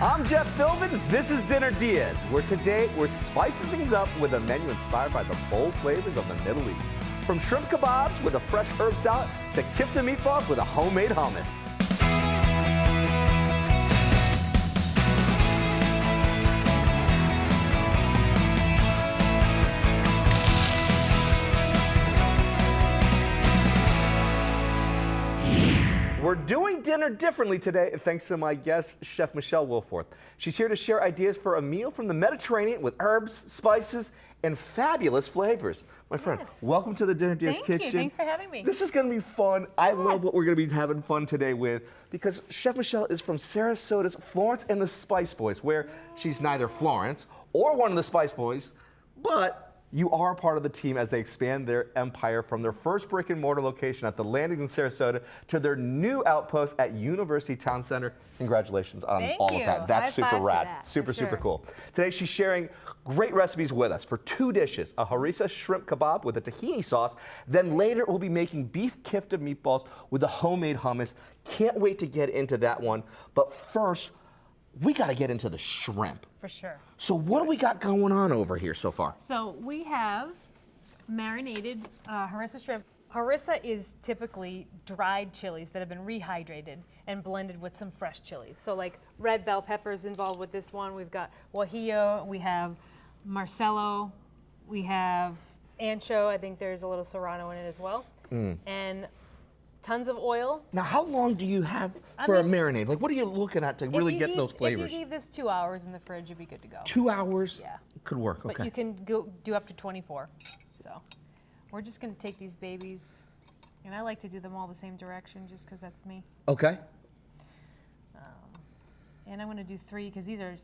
I'm Jeff Philbin. This is Dinner DeeAs, where today we're spicing things up with a menu inspired by the bold flavors of the Middle East. From shrimp kebabs with a fresh herb salad to kifta meatballs with a homemade hummus. We're doing dinner differently today, thanks to my guest, Chef Michelle Wilforth. She's here to share ideas for a meal from the Mediterranean with herbs, spices, and fabulous flavors. My friend, welcome to the Dinner DeeAs Kitchen. Thank you. Thanks for having me. This is going to be fun. I love what we're going to be having fun today with, because Chef Michelle is from Sarasota's Florence and the Spice Boys, where she's neither Florence or one of the Spice Boys, but you are part of the team as they expand their empire from their first brick and mortar location at the Landing in Sarasota to their new outpost at University Town Center. Congratulations on all of that. That's super rad. Super cool. Today she's sharing great recipes with us for two dishes, a harissa shrimp kebab with a tahini sauce. Then later we'll be making beef kifta meatballs with a homemade hummus. Can't wait to get into that one. But first, we got to get into the shrimp. For sure. So what do we got going on over here so far? So we have marinated harissa shrimp. Harissa is typically dried chilies that have been rehydrated and blended with some fresh chilies. So like red bell peppers involved with this one. We've got guajillo, we have marcelo, we have ancho. I think there's a little serrano in it as well. And tons of oil. Now, how long do you have for a marinade? Like, what are you looking at to really get those flavors? If you leave this 2 hours in the fridge, you'll be good to go. 2 hours? Yeah. Could work, okay. But you can go do up to 24. So we're just going to take these babies, and I like to do them all the same direction just because that's me. Okay. And I'm going to do 3 because these are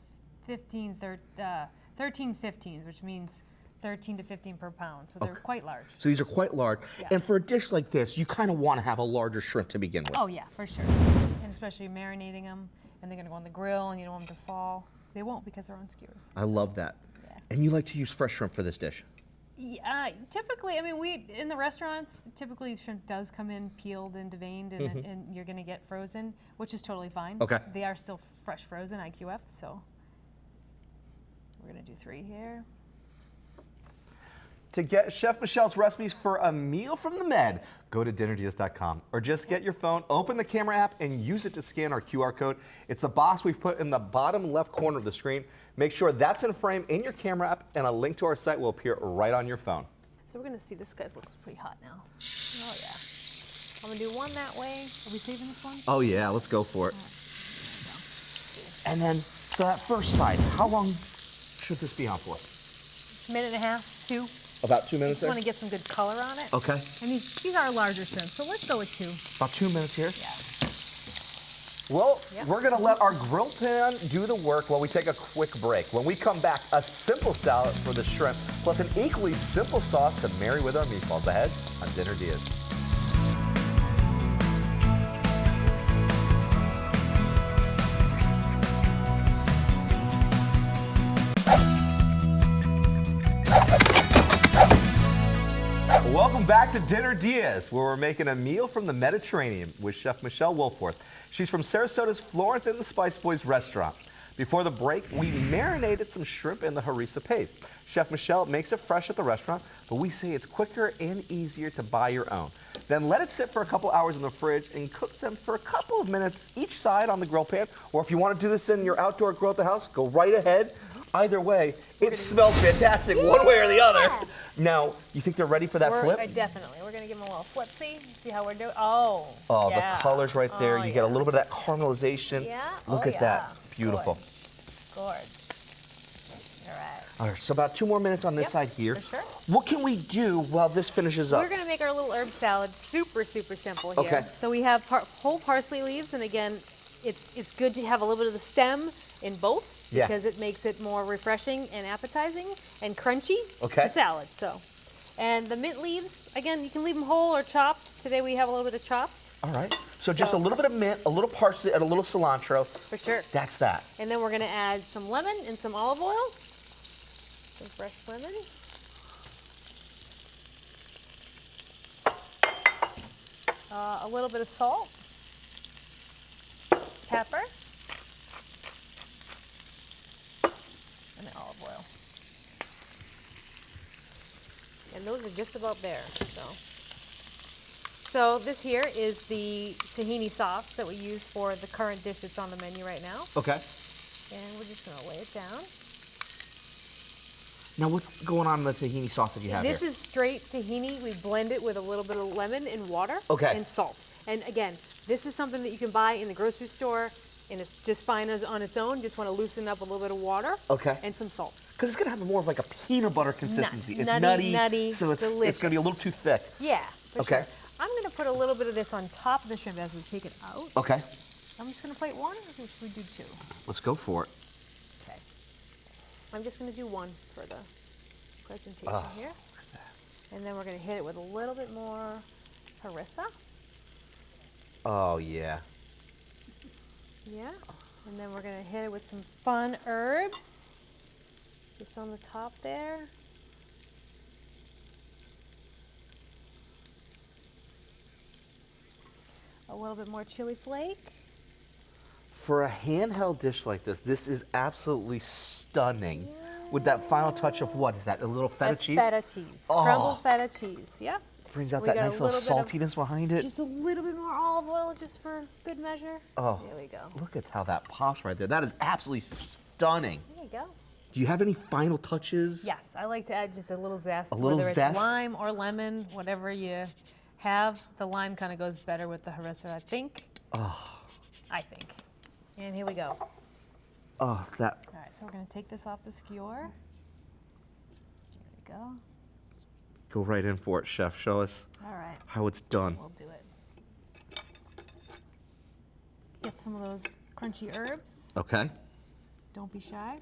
13 15s, which means 13 to 15 per pound, so they're quite large. So these are quite large. Yeah. And for a dish like this, you kind of want to have a larger shrimp to begin with. Oh yeah, for sure. And especially marinating them, and they're going to go on the grill, and you don't want them to fall. They won't because they're on skewers. I love that. Yeah. And you like to use fresh shrimp for this dish? Yeah, typically, I mean, we in the restaurants, typically shrimp does come in peeled and deveined, and you're going to get frozen, which is totally fine. Okay. They are still fresh frozen, IQF, so we're going to do 3 here. To get Chef Michelle's recipes for a meal from the Med, go to dinnerdeas.com or just get your phone, open the camera app, and use it to scan our QR code. It's the box we've put in the bottom left corner of the screen. Make sure that's in frame in your camera app, and a link to our site will appear right on your phone. So we're going to see, this guy looks pretty hot now. Oh yeah. I'm going to do one that way. Are we saving this one? Oh yeah, let's go for it. And then for that first side, how long should this be on for? 1.5 minutes, 2. About 2 minutes Just there? want to get some good color on it. Okay. And these are larger shrimp, so let's go with 2. About 2 minutes here? Yeah. Well, we're going to let our grill pan do the work while we take a quick break. When we come back, a simple salad for the shrimp, plus an equally simple sauce to marry with our meatballs. Ahead on Dinner DeeAs. Welcome back to Dinner DeeAs, where we're making a meal from the Mediterranean with Chef Michelle Wilforth. She's from Sarasota's Florence and the Spice Boys restaurant. Before the break, we marinated some shrimp in the harissa paste. Chef Michelle makes it fresh at the restaurant, but we say it's quicker and easier to buy your own. Then let it sit for a couple hours in the fridge and cook them for a couple of minutes each side on the grill pan. Or if you want to do this in your outdoor grill at the house, go right ahead. Either way, it smells fantastic one way or the other. Now, you think they're ready for that flip? Definitely. We're going to give them a little flip-see, see how we're doing. Oh, yeah. The color's right there. You get a little bit of that caramelization. Yeah. Look at that. Beautiful. Good. All right. All right, so about 2 more minutes on this side here. For sure. What can we do while this finishes up? We're going to make our little herb salad super simple here. Okay. So we have whole parsley leaves, and again, it's good to have a little bit of the stem in both. Yeah. Because it makes it more refreshing and appetizing and crunchy. Okay. It's a salad, so. And the mint leaves, again, you can leave them whole or chopped. Today we have a little bit of chopped. All right. So just a little bit of mint, a little parsley, and a little cilantro. For sure. That's that. And then we're going to add some lemon and some olive oil. Some fresh lemon. A little bit of salt. Pepper. olive oil. And those are just about there. So this here is the tahini sauce that we use for the current dish that's on the menu right now. Okay. And we're just gonna lay it down. Now what's going on in the tahini sauce that you have This here? is straight tahini. We blend it with a little bit of lemon and water and salt. And again, this is something that you can buy in the grocery store, and it's just fine as on its own. Just want to loosen up a little bit of water and some salt. Because it's going to have more of like a peanut butter consistency. It's nutty, so it's going to be a little too thick. Yeah, for sure. I'm going to put a little bit of this on top of the shrimp as we take it out. Okay. I'm just going to plate one, or should we do two? Let's go for it. Okay. I'm just going to do one for the presentation here. And then we're going to hit it with a little bit more harissa. Oh, yeah. Yeah. And then we're going to hit it with some fun herbs. Just on the top there. A little bit more chili flake. For a handheld dish like this is absolutely stunning. Yeah. With that final touch of what is that? A little feta cheese? Feta cheese. Oh. Crumbled feta cheese. Yep. Brings out that nice little saltiness behind it. Just a little bit more olive oil just for good measure. Oh. There we go. Look at how that pops right there. That is absolutely stunning. There you go. Do you have any final touches? Yes, I like to add just a little zest. A little whether zest? It's lime or lemon, whatever you have. The lime kind of goes better with the harissa, I think. Oh. I think. And here we go. Oh, that. All right, so we're going to take this off the skewer. There we go. Go right in for it, chef. Show us how it's done. We'll do it. Get some of those crunchy herbs. Okay. Don't be shy.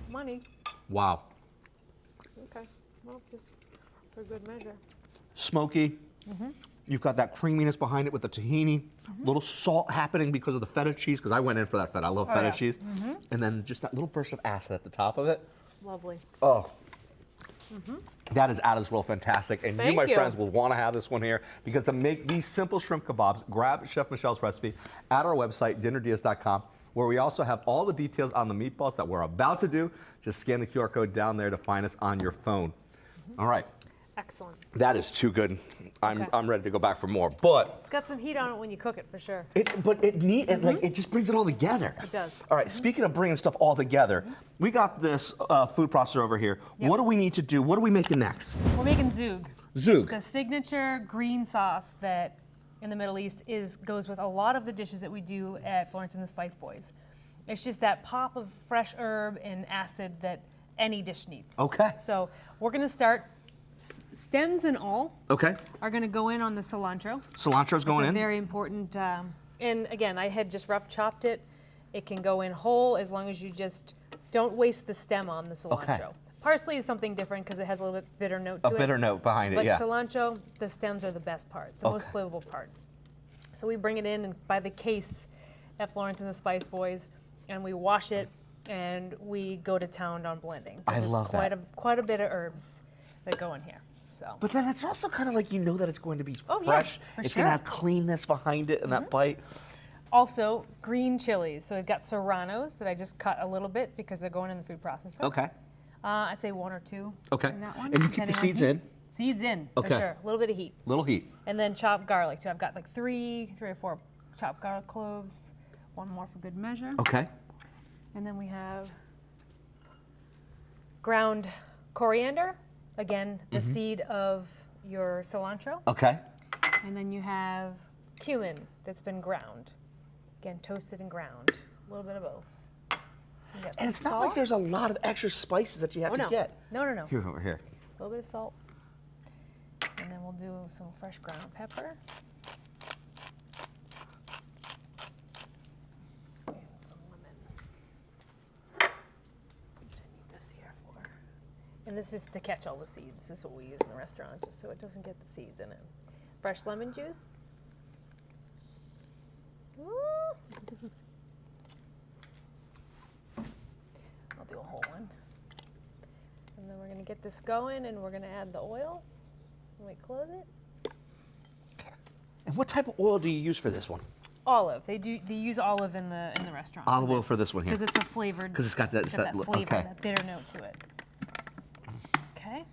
Money. Wow. Okay. Well, just for good measure. Smoky. You've got that creaminess behind it with the tahini. Little salt happening because of the feta cheese, because I went in for that feta. I love feta cheese. And then just that little burst of acid at the top of it. Lovely. Oh. That is out of this world fantastic. And you, my friends, will want to have this one here, because to make these simple shrimp kebabs, grab Chef Michelle's recipe at our website, dinnerdeas.com, where we also have all the details on the meatballs that we're about to do. Just scan the QR code down there to find us on your phone. All right. Excellent. That is too good. I'm ready to go back for more. But it's got some heat on it when you cook it, for sure. It just brings it all together. It does. All right. Speaking of bringing stuff all together, we got this food processor over here. Yep. What do we need to do? What are we making next? We're making zug. Zug. It's the signature green sauce that in the Middle East goes with a lot of the dishes that we do at Florence and the Spice Boys. It's just that pop of fresh herb and acid that any dish needs. Okay. So we're going to start. Stems and all are going to go in on the cilantro. Cilantro's going in? Very important. And again, I had just rough chopped it. It can go in whole as long as you just don't waste the stem on the cilantro. Okay. Parsley is something different because it has a little bit bitter note to it. A bitter note behind it, but yeah. But cilantro, the stems are the best part, the most flavorful part. So we bring it in and by the case at Florence and the Spice Boys, and we wash it, and we go to town on blending. I love that. Quite a bit of herbs that go in here. So. But then it's also kind of like you know that it's going to be Yeah, fresh. for it's sure. going to have cleanness behind it and that bite. Also, green chilies. So we've got serranos that I just cut a little bit because they're going in the food processor. Okay. I'd say one or two. Okay. In that one, and you keep the seeds in? Seeds in, for sure. A little bit of heat. Little heat. And then chopped garlic. So I've got like three or four chopped garlic cloves. One more for good measure. Okay. And then we have ground coriander. Again, the seed of your cilantro. Okay. And then you have cumin that's been ground. Again, toasted and ground. A little bit of both. And it's not like there's a lot of extra spices that you have to get. No. Here, over here. A little bit of salt. And then we'll do some fresh ground pepper. And some lemon. Which I need this here for. And this is to catch all the seeds. This is what we use in the restaurant, just so it doesn't get the seeds in it. Fresh lemon juice. I'll do a whole one. And then we're going to get this going, and we're going to add the oil. Let me close it. And what type of oil do you use for this one? Olive. They use olive in the restaurant. Olive oil for this one here. Because it's a flavored. Because it's got that, flavor, okay. that bitter note to it. Okay.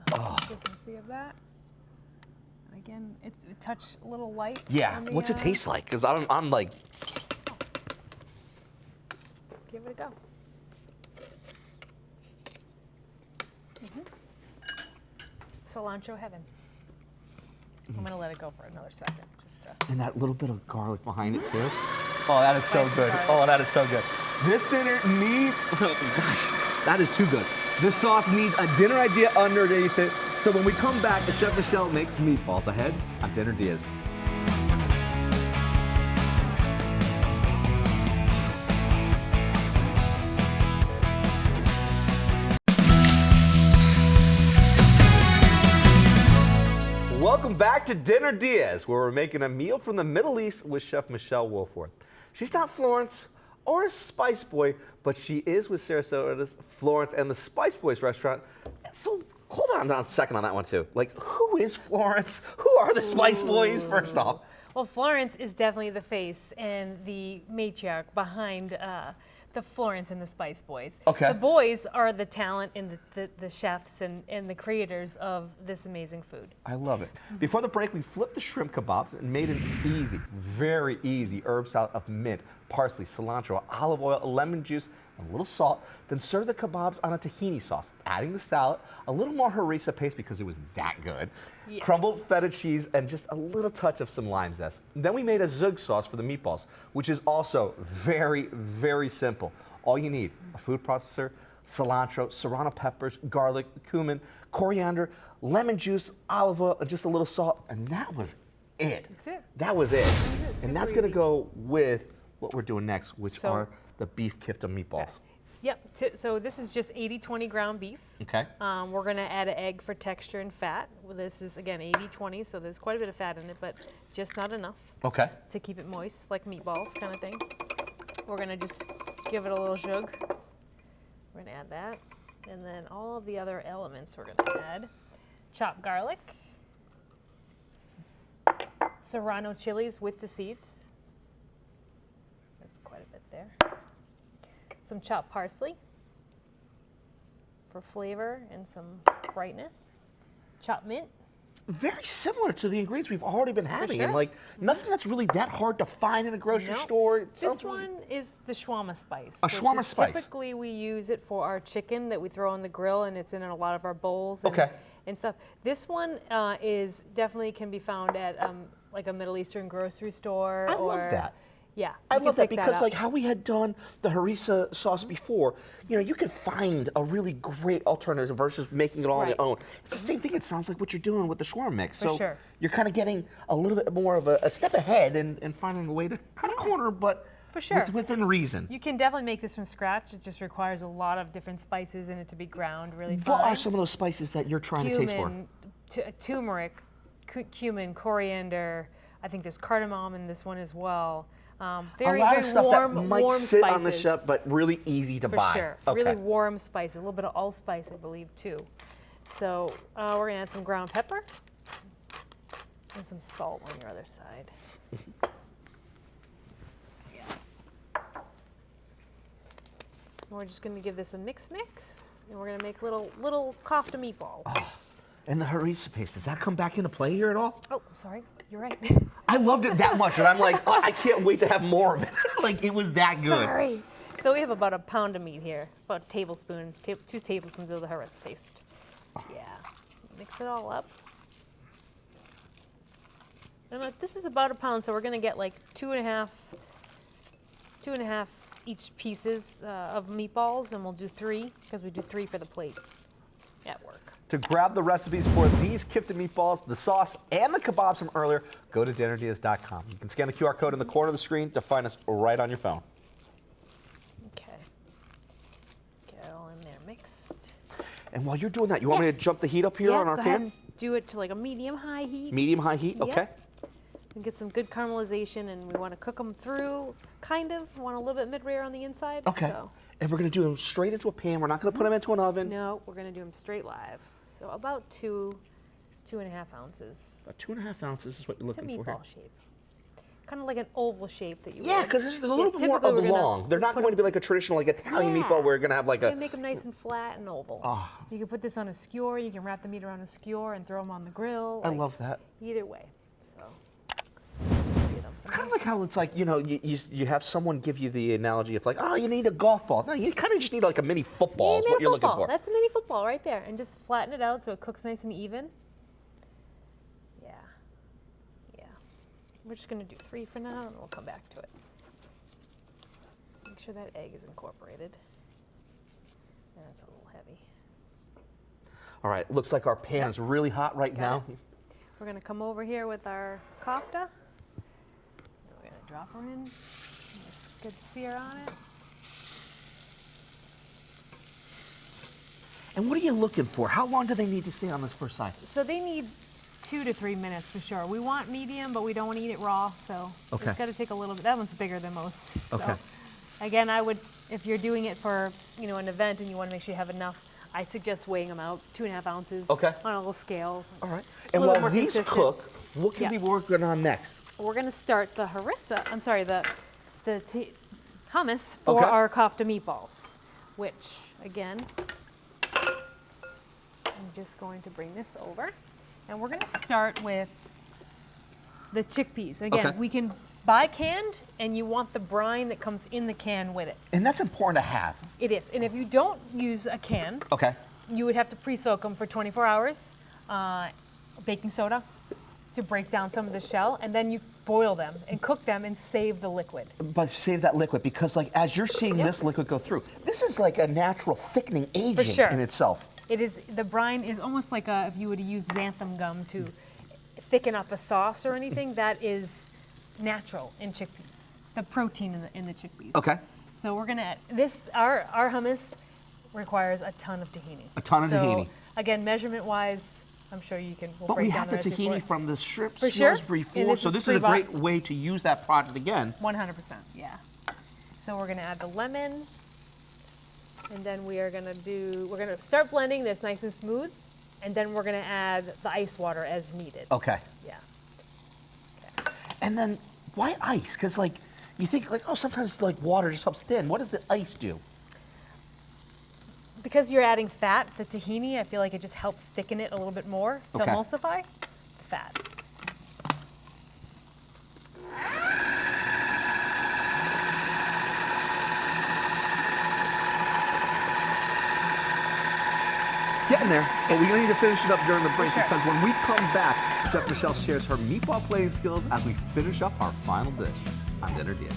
Consistency of that. And again, it's a touch a little light. Yeah. What's it taste like? Because I'm like. Give it a go. Cilantro heaven. I'm gonna let it go for another second. And that little bit of garlic behind it too. Oh, that is so good. Garlic. Oh, that is so good. This dinner needs. Oh gosh, that is too good. This sauce needs a dinner idea underneath it. So when we come back, Chef Michelle makes meatballs ahead on Dinner DeeAs. Welcome back to Dinner DeeAs, where we're making a meal from the Middle East with Chef Michelle Wolford. She's not Florence or a Spice Boy, but she is with Sarasota's Florence and the Spice Boys restaurant. So hold on a second on that one too. Like, who is Florence? Who are the Spice Boys, first off? Well, Florence is definitely the face and the matriarch behind the Florence and the Spice Boys. Okay. The boys are the talent and the chefs and the creators of this amazing food. I love it. Before the break, we flipped the shrimp kebabs and made an easy, very easy herb salad of mint, parsley, cilantro, olive oil, lemon juice, and a little salt. Then serve the kebabs on a tahini sauce, adding the salad, a little more harissa paste because it was that good, crumbled feta cheese, and just a little touch of some lime zest. Then we made a zug sauce for the meatballs, which is also very, very simple. All you need, a food processor, cilantro, serrano peppers, garlic, cumin, coriander, lemon juice, olive oil, and just a little salt, and that was it. That's it. That was it. And that's going to easy. go with what we're doing next, which are the beef kifta meatballs. Yep, so this is just 80-20 ground beef. Okay. We're gonna add an egg for texture and fat. Well, this is, again, 80-20, so there's quite a bit of fat in it, but just not enough Okay. to keep it moist, like meatballs kind of thing. We're gonna just give it a little zhug. We're gonna add that. And then all of the other elements we're gonna add. Chopped garlic. Serrano chilies with the seeds. That's quite a bit there. Some chopped parsley for flavor and some brightness. Chopped mint. Very similar to the ingredients we've already been having, sure. and like nothing that's really that hard to find in a grocery Nope. store. It This sounds really- one is the shawarma spice. A which shawarma is spice. Typically, we use it for our chicken that we throw on the grill, and it's in a lot of our bowls and, Okay. and stuff. This one is definitely can be found at like a Middle Eastern grocery store. I or, love that. Yeah, I you can love that pick because up. like how we had done the harissa sauce before, you know, you could find a really great alternative versus making it all on your Right. own. It's the same thing, it sounds like what you're doing with the shawarma mix. For So sure. you're kind of getting a little bit more of a step ahead and finding a way to cut a corner, but For sure. within reason. You can definitely make this from scratch. It just requires a lot of different spices in it to be ground really fine. What are some of those spices that you're trying to taste for? Turmeric, cumin, coriander. I think there's cardamom in this one as well. Very, a lot very of stuff warm, that might warm sit spices. on the shelf, but really easy to For buy. sure. Okay. Really warm spices. A little bit of allspice, I believe, too. So we're going to add some ground pepper and some salt on your other side. Yeah. And we're just going to give this a mix, and we're going to make little kofta meatballs. And the harissa paste, does that come back into play here at all? Oh, sorry. You're right. I loved it that much, and I'm like, oh, I can't wait to have more of it. Like, it was that good. Sorry. So we have about a pound of meat here, about a tablespoon, 2 tablespoons of the harissa paste. Yeah. Mix it all up. And this is about a pound, so we're going to get like two and a half each pieces of meatballs, and we'll do 3 because we do 3 for the plate at work. To grab the recipes for these kifta meatballs, the sauce, and the kebabs from earlier, go to dinnerdeas.com. You can scan the QR code in the corner of the screen to find us right on your phone. Okay. Get it all in there mixed. And while you're doing that, you want me to jump the heat up here on our go pan? ahead and do it to like a medium-high heat. Medium-high heat, okay. And get some good caramelization, and we want to cook them through, kind of. We want a little bit mid-rare on the inside. Okay. So. And we're going to do them straight into a pan. We're not going to put them into an oven. No, we're going to do them straight live. So about 2.5 ounces. About 2.5 ounces is what you're It's a looking for here. meatball shape. Kind of like an oval shape that you Yeah, would. because it's a little bit more typically we're gonna oblong. They're not going to be like a traditional like Italian meatball where you're going to have like You a... can make them nice and flat and oval. Ah. You can put this on a skewer. You can wrap the meat around a skewer and throw them on the grill. I love that. Either way. So. It's kind of like how it's like, you know, you have someone give you the analogy of like, oh, you need a golf ball. No, you kind of just need like a mini football is what you're looking for. That's a mini football right there. And just flatten it out so it cooks nice and even. Yeah. Yeah. We're just going to do 3 for now, and we'll come back to it. Make sure that egg is incorporated. That's a little heavy. All right, looks like our pan is really hot right now. We're going to come over here with our kofta. We're going to drop her in. Nice good sear on it. And what are you looking for? How long do they need to stay on this first side? So they need 2 to 3 minutes for sure. We want medium, but we don't want to eat it raw, so it's got to take a little bit. That one's bigger than most. Okay. So, again, I would, if you're doing it for an event and you want to make sure you have enough, I suggest weighing them out, 2.5 ounces on a little scale. All right. And while these cook, what can we be working on next? We're going to start the harissa. I'm sorry, the hummus for our kofta meatballs, which again, I'm just going to bring this over, and we're going to start with the chickpeas. Again, we can buy canned, and you want the brine that comes in the can with it. And that's important to have. It is. And if you don't use a can, you would have to pre-soak them for 24 hours, baking soda to break down some of the shell, and then you boil them and cook them and save the liquid. But save that liquid, because like as you're seeing this liquid go through, this is like a natural thickening agent in itself. It is. The brine is almost like if you were to use xanthan gum to thicken up a sauce or anything. That is natural in chickpeas. The protein in the chickpeas. Okay. So we're gonna add this. Our hummus requires a ton of tahini. A ton of tahini. Again, measurement-wise, I'm sure you can. But we have the tahini from the strips before, so this is a great way to use that product again. 100%, yeah. So we're gonna add the lemon. And then we're gonna start blending this nice and smooth, and then we're gonna add the ice water as needed. Okay. Yeah. Okay. And then why ice? Because like you think like, oh, sometimes like water just helps thin. What does the ice do? Because you're adding fat, the tahini, I feel like it just helps thicken it a little bit more to emulsify the fat. Getting there, but we're going to need to finish it up during the break because when we come back, Chef Michelle shares her meatball plating skills as we finish up our final dish on Dinner Diaz.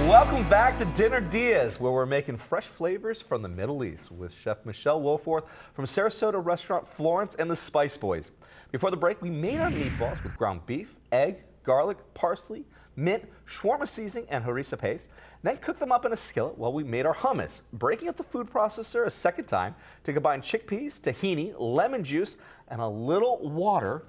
Welcome back to Dinner Diaz, where we're making fresh flavors from the Middle East with Chef Michelle Wohlforth from Sarasota restaurant Florence and the Spice Boys. Before the break, we made our meatballs with ground beef, egg, garlic, parsley, mint, shawarma seasoning, and harissa paste. Then cooked them up in a skillet while we made our hummus, breaking up the food processor a second time to combine chickpeas, tahini, lemon juice, and a little water.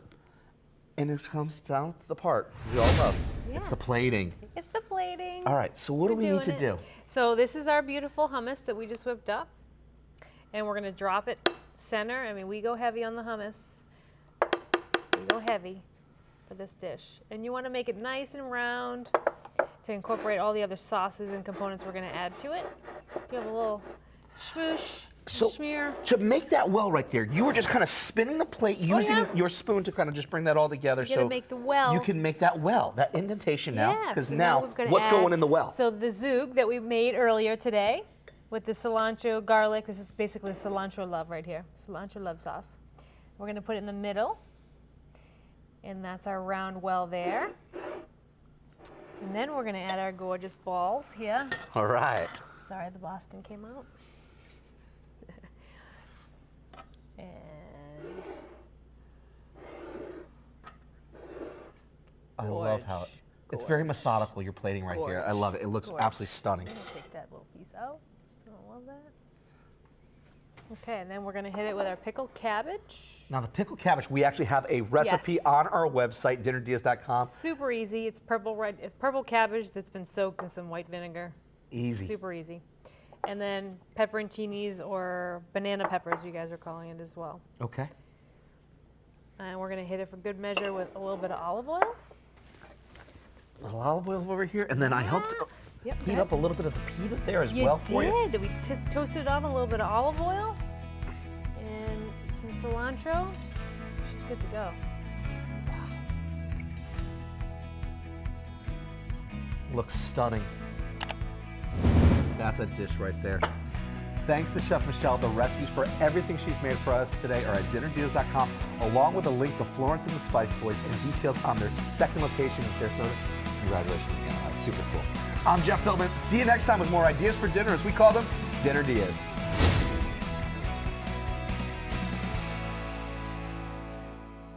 And it comes down to the part we all love. Yeah. It's the plating. It's the plating. All right, so what do we need to do? So this is our beautiful hummus that we just whipped up. And we're gonna drop it center. I mean, we go heavy on the hummus. We go heavy for this dish. And you wanna make it nice and round to incorporate all the other sauces and components we're gonna add to it. You have a little swoosh. Smear. To make that well right there, you were just kind of spinning the plate using your spoon to kind of just bring that all together. You gotta make the well. You can make that well, that indentation now. Because so now what's going in the well? So the zoog that we made earlier today with the cilantro, garlic, this is basically cilantro love right here. Cilantro love sauce. We're gonna put it in the middle And that's our round well there. And then we're gonna add our gorgeous balls here. All right. Sorry, the Boston came out. And I love how it's very methodical, your plating right here. I love it. It looks absolutely stunning. I'm gonna take that little piece out. Just gonna love that. Okay, and then we're gonna hit it with our pickled cabbage. Now the pickled cabbage, we actually have a recipe on our website, dinnerdeas.com. Super easy. It's it's purple cabbage that's been soaked in some white vinegar. Easy. Super easy. And then pepperoncinis or banana peppers, you guys are calling it as well. Okay. And we're gonna hit it for good measure with a little bit of olive oil. A little olive oil over here, and then I helped heat up a little bit of the pita there as well for you. We toasted on a little bit of olive oil and some cilantro. She's good to go. Looks stunning. That's a dish right there. Thanks to Chef Michelle. The recipes for everything she's made for us today are at dinnerdeas.com, along with a link to Florence and the Spice Boys and details on their second location in Sarasota. Congratulations again. That's super cool. I'm Jeff Pillman. See you next time with more ideas for dinner, as we call them, Dinner Dias.